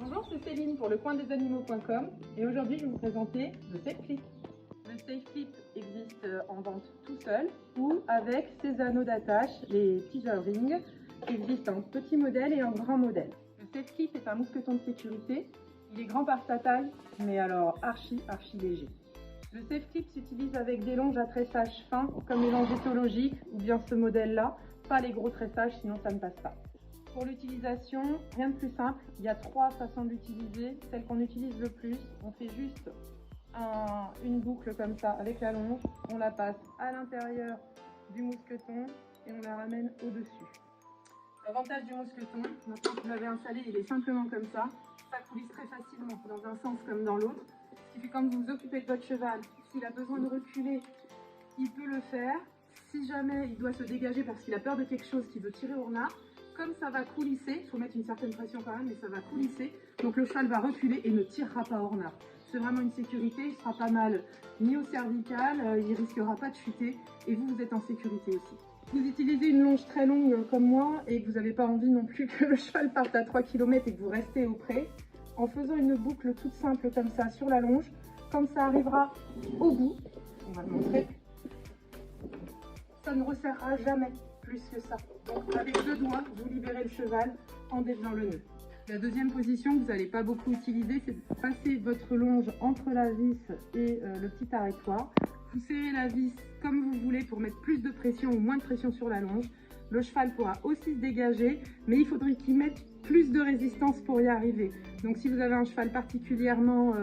Bonjour, c'est Céline pour lecoindesanimaux.com et aujourd'hui je vais vous présenter le Safe Clip. Le Safe Clip existe en vente tout seul ou avec ses anneaux d'attache, les teaser rings, qui existent en petit modèle et en grand modèle. Le Safe Clip est un mousqueton de sécurité. Il est grand par sa taille, mais alors archi léger. Le Safe Clip s'utilise avec des longes à tressage fin, comme les longes éthologiques ou bien ce modèle-là, pas les gros tressages, sinon ça ne passe pas. Pour l'utilisation, rien de plus simple, il y a 3 façons d'utiliser. Celle qu'on utilise le plus, on fait juste une boucle comme ça avec la longe, on la passe à l'intérieur du mousqueton et on la ramène au-dessus. L'avantage du mousqueton, maintenant que vous l'avez installé, il est simplement comme ça coulisse très facilement dans un sens comme dans l'autre. Ce qui fait que quand vous vous occupez de votre cheval, s'il a besoin de reculer, il peut le faire. Si jamais il doit se dégager parce qu'il a peur de quelque chose, qu'il veut tirer au renard, comme ça va coulisser, il faut mettre une certaine pression quand même, mais ça va coulisser, donc le cheval va reculer et ne tirera pas au renard. C'est vraiment une sécurité, il ne sera pas mal ni au cervical, il ne risquera pas de chuter et vous êtes en sécurité aussi. Vous utilisez une longe très longue comme moi et que vous n'avez pas envie non plus que le cheval parte à 3 km et que vous restez au pré, en faisant une boucle toute simple comme ça sur la longe, quand ça arrivera au bout, on va le montrer, ça ne resserrera jamais plus que ça. Donc avec 2 doigts, vous libérez le cheval en défaisant le nœud. La deuxième position que vous n'allez pas beaucoup utiliser, c'est de passer votre longe entre la vis et le petit arrêtoir. Vous serrez la vis comme vous voulez pour mettre plus de pression ou moins de pression sur la longe. Le cheval pourra aussi se dégager, mais il faudrait qu'il mette plus de résistance pour y arriver. Donc si vous avez un cheval particulièrement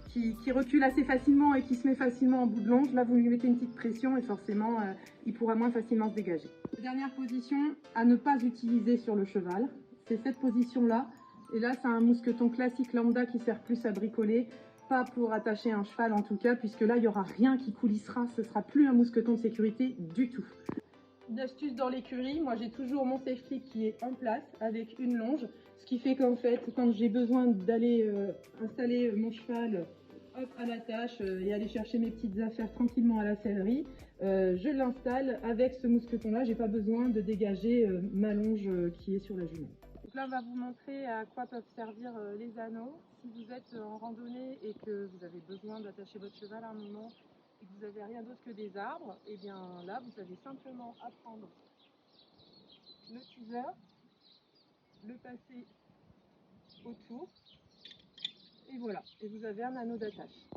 qui recule assez facilement et qui se met facilement en bout de longe, là vous lui mettez une petite pression et forcément il pourra moins facilement se dégager. La dernière position à ne pas utiliser sur le cheval, c'est cette position là. Et là c'est un mousqueton classique lambda qui sert plus à bricoler, pas pour attacher un cheval en tout cas, puisque là il n'y aura rien qui coulissera, ce sera plus un mousqueton de sécurité du tout. Une astuce dans l'écurie, moi j'ai toujours mon Safe Clip qui est en place avec une longe, ce qui fait qu'en fait quand j'ai besoin d'aller installer mon cheval à la tâche et aller chercher mes petites affaires tranquillement à la sellerie, je l'installe avec ce mousqueton là, j'ai pas besoin de dégager ma longe qui est sur la jument. Donc là on va vous montrer à quoi peuvent servir les anneaux. Si vous êtes en randonnée et que vous avez besoin d'attacher votre cheval à un moment et que vous n'avez rien d'autre que des arbres, et bien là vous avez simplement à prendre le teaser, le passer autour et voilà, et vous avez un anneau d'attache.